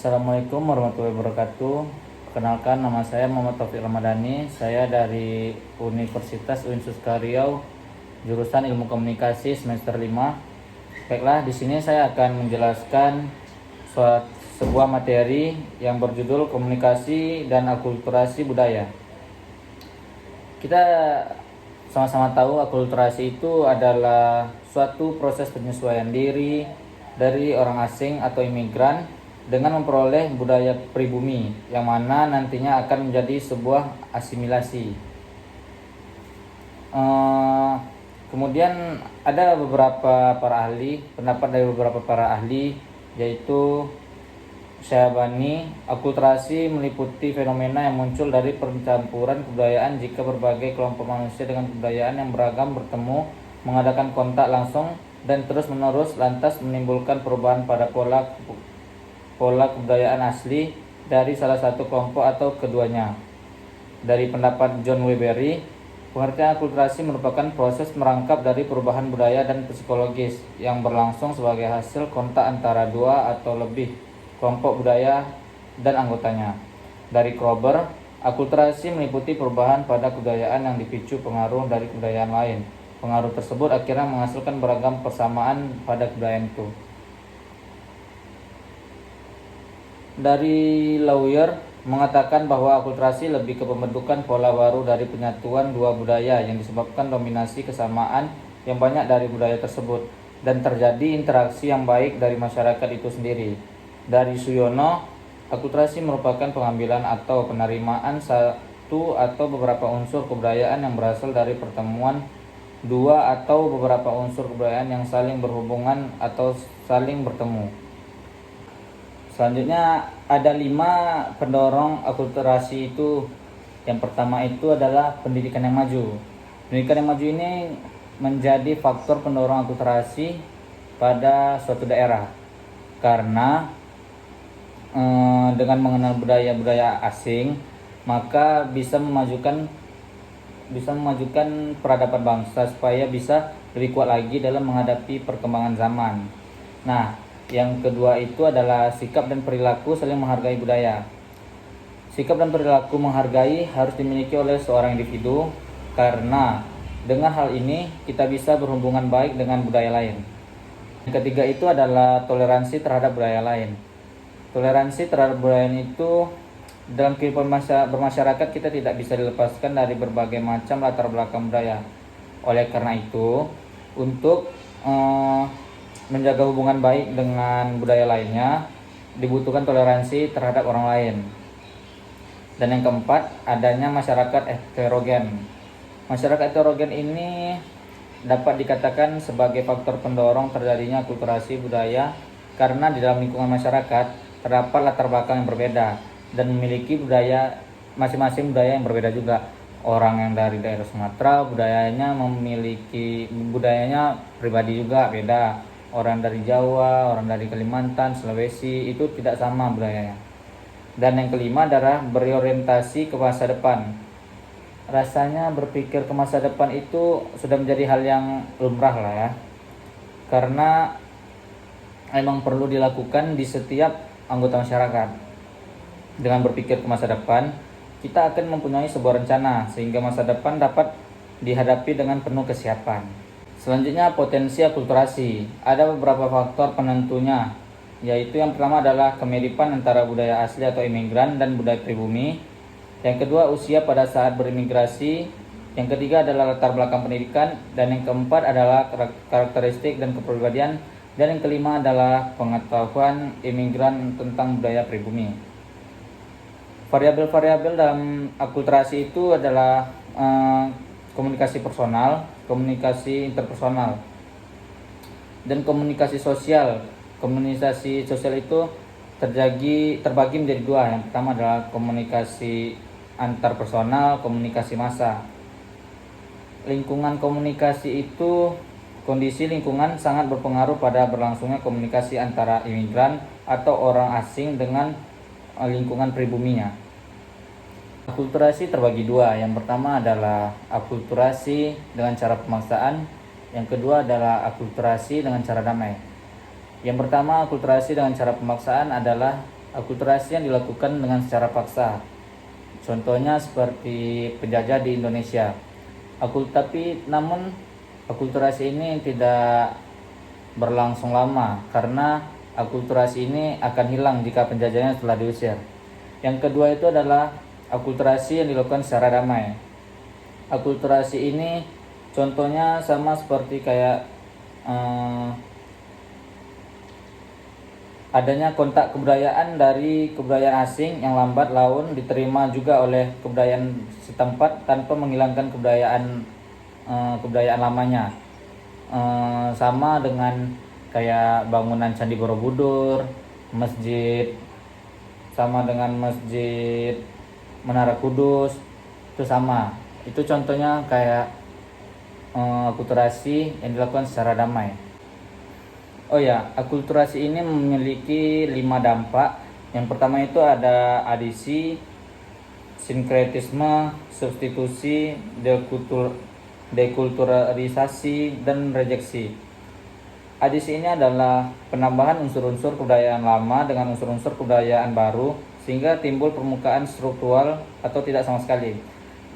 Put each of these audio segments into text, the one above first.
Assalamualaikum warahmatullahi wabarakatuh. Perkenalkan, nama saya Muhammad Taufik Ramadhani. Saya dari Universitas Uinsuska Riau, jurusan Ilmu Komunikasi semester 5. Baiklah, di sini saya akan menjelaskan sebuah materi yang berjudul Komunikasi dan Akulturasi Budaya. Kita sama-sama tahu akulturasi itu adalah suatu proses penyesuaian diri dari orang asing atau imigran dengan memperoleh budaya pribumi yang mana nantinya akan menjadi sebuah asimilasi. Kemudian ada pendapat dari beberapa para ahli, yaitu Syahbani, akulturasi meliputi fenomena yang muncul dari percampuran kebudayaan jika berbagai kelompok manusia dengan kebudayaan yang beragam bertemu, mengadakan kontak langsung dan terus-menerus, lantas menimbulkan perubahan pada pola kebudayaan asli dari salah satu kelompok atau keduanya. Dari pendapat John Weberi, pengertian akulturasi merupakan proses merangkap dari perubahan budaya dan psikologis yang berlangsung sebagai hasil kontak antara dua atau lebih kelompok budaya dan anggotanya. Dari Kroeber, akulturasi meliputi perubahan pada kebudayaan yang dipicu pengaruh dari kebudayaan lain. Pengaruh tersebut akhirnya menghasilkan beragam persamaan pada kebudayaan itu. Dari Lawyer mengatakan bahwa akulturasi lebih ke pembentukan pola baru dari penyatuan dua budaya yang disebabkan dominasi kesamaan yang banyak dari budaya tersebut dan terjadi interaksi yang baik dari masyarakat itu sendiri. Dari Suyono, akulturasi merupakan pengambilan atau penerimaan satu atau beberapa unsur kebudayaan yang berasal dari pertemuan dua atau beberapa unsur kebudayaan yang saling berhubungan atau saling bertemu. Selanjutnya ada 5 pendorong akulturasi itu. Yang pertama itu adalah pendidikan yang maju. Pendidikan yang maju ini menjadi faktor pendorong akulturasi pada suatu daerah, karena dengan mengenal budaya-budaya asing maka bisa memajukan peradaban bangsa supaya bisa lebih kuat lagi dalam menghadapi perkembangan zaman. Nah, yang kedua itu adalah sikap dan perilaku saling menghargai budaya. Sikap dan perilaku menghargai harus dimiliki oleh seorang individu, karena dengan hal ini kita bisa berhubungan baik dengan budaya lain. Yang ketiga itu adalah toleransi terhadap budaya lain. Toleransi terhadap budaya itu dalam kehidupan bermasyarakat kita tidak bisa dilepaskan dari berbagai macam latar belakang budaya. Oleh karena itu, untuk menjaga hubungan baik dengan budaya lainnya dibutuhkan toleransi terhadap orang lain. Dan yang keempat, adanya masyarakat heterogen. Masyarakat heterogen ini dapat dikatakan sebagai faktor pendorong terjadinya akulturasi budaya, karena di dalam lingkungan masyarakat terdapat latar belakang yang berbeda dan memiliki masing-masing budaya yang berbeda juga. Orang yang dari daerah Sumatera budayanya pribadi juga beda. Orang dari Jawa, orang dari Kalimantan, Sulawesi itu tidak sama budayanya. Dan yang kelima adalah berorientasi ke masa depan. Rasanya berpikir ke masa depan itu sudah menjadi hal yang lumrah lah ya, karena memang perlu dilakukan di setiap anggota masyarakat. Dengan berpikir ke masa depan, kita akan mempunyai sebuah rencana sehingga masa depan dapat dihadapi dengan penuh kesiapan. Selanjutnya, potensi akulturasi. Ada beberapa faktor penentunya, yaitu yang pertama adalah kemiripan antara budaya asli atau imigran dan budaya pribumi. Yang kedua, usia pada saat berimigrasi. Yang ketiga adalah latar belakang pendidikan. Dan yang keempat adalah karakteristik dan kepribadian. Dan yang kelima adalah pengetahuan imigran tentang budaya pribumi. Variabel-variabel dalam akulturasi itu adalah komunikasi personal, komunikasi interpersonal, dan komunikasi sosial. Komunikasi sosial itu terbagi menjadi dua. Yang pertama adalah komunikasi antarpersonal, komunikasi massa. Lingkungan komunikasi itu, kondisi lingkungan sangat berpengaruh pada berlangsungnya komunikasi antara imigran atau orang asing dengan lingkungan pribuminya. Akulturasi terbagi dua. Yang pertama adalah akulturasi dengan cara pemaksaan. Yang kedua adalah akulturasi dengan cara damai. Yang pertama, akulturasi dengan cara pemaksaan adalah Akulturasi yang dilakukan dengan secara paksa. Contohnya seperti penjajah di Indonesia. Namun akulturasi ini tidak berlangsung lama karena akulturasi ini akan hilang jika penjajahnya telah diusir. Yang kedua itu adalah akulturasi yang dilakukan secara damai. Akulturasi ini contohnya sama seperti kayak adanya kontak kebudayaan dari kebudayaan asing yang lambat laun diterima juga oleh kebudayaan setempat tanpa menghilangkan kebudayaan lamanya. Sama dengan kayak bangunan Candi Borobudur, masjid, sama dengan masjid Menara Kudus, itu sama. Itu contohnya kayak akulturasi yang dilakukan secara damai. Oh ya, akulturasi ini memiliki 5 dampak. Yang pertama itu ada adisi, sinkretisme, substitusi, dekulturalisasi, dan rejeksi. Adisi ini adalah penambahan unsur-unsur kebudayaan lama dengan unsur-unsur kebudayaan baru sehingga timbul permukaan struktural atau tidak sama sekali.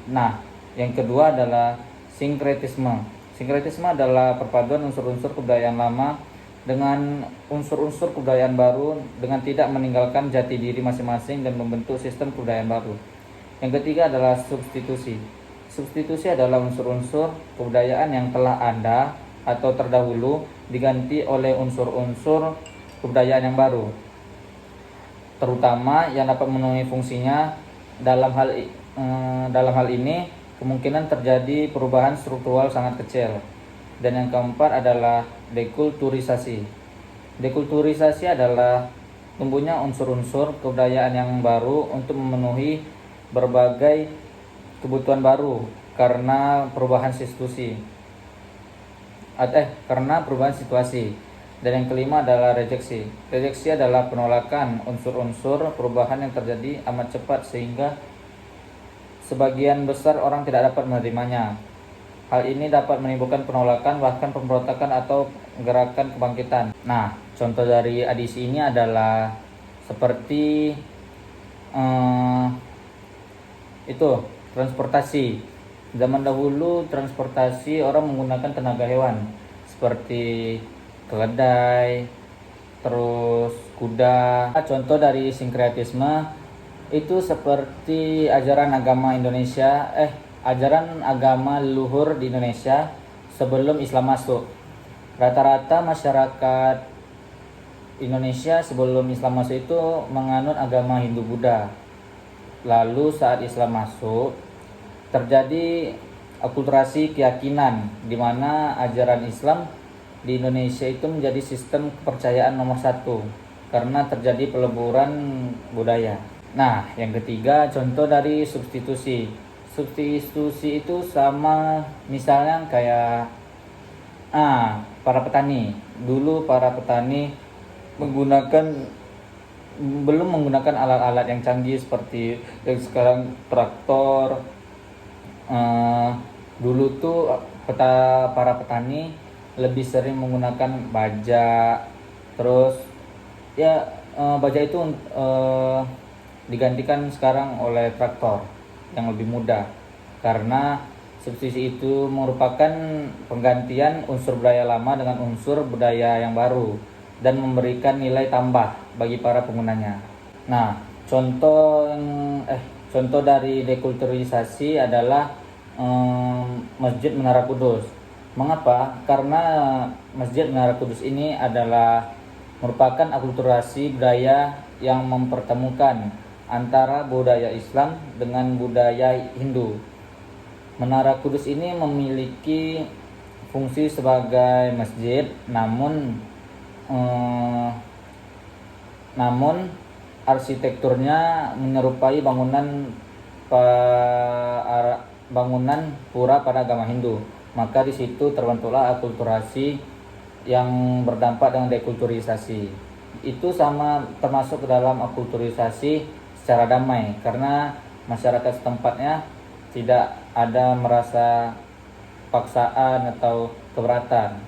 Nah, yang kedua adalah sinkretisme. Sinkretisme adalah perpaduan unsur-unsur kebudayaan lama dengan unsur-unsur kebudayaan baru dengan tidak meninggalkan jati diri masing-masing dan membentuk sistem kebudayaan baru. Yang ketiga adalah substitusi. Substitusi adalah unsur-unsur kebudayaan yang telah ada atau terdahulu diganti oleh unsur-unsur kebudayaan yang baru, terutama yang dapat memenuhi fungsinya. Dalam hal ini kemungkinan terjadi perubahan struktural sangat kecil. Dan yang keempat adalah dekulturisasi. Dekulturisasi adalah tumbuhnya unsur-unsur kebudayaan yang baru untuk memenuhi berbagai kebutuhan baru karena perubahan situasi. Dan yang kelima adalah rejeksi. Rejeksi adalah penolakan unsur-unsur perubahan yang terjadi amat cepat sehingga sebagian besar orang tidak dapat menerimanya. Hal ini dapat menimbulkan penolakan, bahkan pemberontakan atau gerakan kebangkitan. Nah, contoh dari adisi ini adalah seperti transportasi. Zaman dahulu transportasi orang menggunakan tenaga hewan seperti keledai, terus kuda. Contoh dari sinkretisme itu seperti ajaran agama leluhur di Indonesia sebelum Islam masuk. Rata-rata masyarakat Indonesia sebelum Islam masuk itu menganut agama Hindu-Buddha. Lalu saat Islam masuk, terjadi akulturasi keyakinan di mana ajaran Islam di Indonesia itu menjadi sistem kepercayaan nomor 1 karena terjadi peleburan budaya. Nah, yang ketiga contoh dari substitusi. Substitusi itu sama misalnya kayak para petani. Dulu para petani belum menggunakan alat-alat yang canggih seperti yang sekarang traktor. Dulu tuh para petani lebih sering menggunakan baja. Terus baja itu digantikan sekarang oleh traktor yang lebih mudah karena substitusi itu merupakan penggantian unsur budaya lama dengan unsur budaya yang baru dan memberikan nilai tambah bagi para penggunanya. Nah, contoh dari dekulturisasi adalah Masjid Menara Kudus. Mengapa? Karena Masjid Menara Kudus ini adalah merupakan akulturasi budaya yang mempertemukan antara budaya Islam dengan budaya Hindu. Menara Kudus ini memiliki fungsi sebagai masjid, namun arsitekturnya menyerupai bangunan pura pada agama Hindu. Maka di situ terbentuklah akulturasi yang berdampak dengan dekulturisasi. Itu sama termasuk ke dalam akulturisasi secara damai karena masyarakat setempatnya tidak ada merasa paksaan atau keberatan.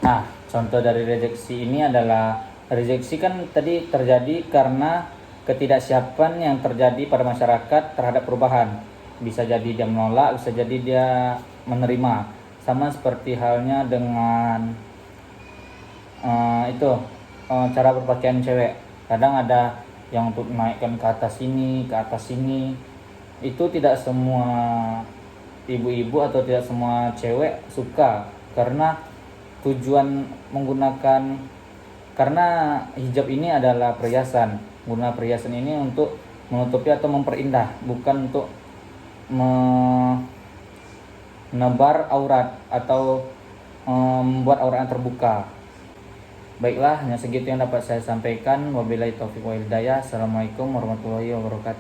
Nah, contoh dari rejeksi ini adalah rejeksi kan tadi terjadi karena ketidaksiapan yang terjadi pada masyarakat terhadap perubahan. Bisa jadi dia menolak, bisa jadi dia menerima. Sama seperti halnya dengan cara berpakaian cewek. Kadang ada yang untuk naikkan ke atas sini. Itu tidak semua ibu-ibu atau tidak semua cewek suka, karena tujuan karena hijab ini adalah perhiasan. Guna perhiasan ini untuk menutupi atau memperindah, bukan untuk menebar aurat atau membuat aurat yang terbuka. Baiklah, hanya segitu yang dapat saya sampaikan. Wabillahi taufiq wal hidayah. Assalamualaikum warahmatullahi wabarakatuh.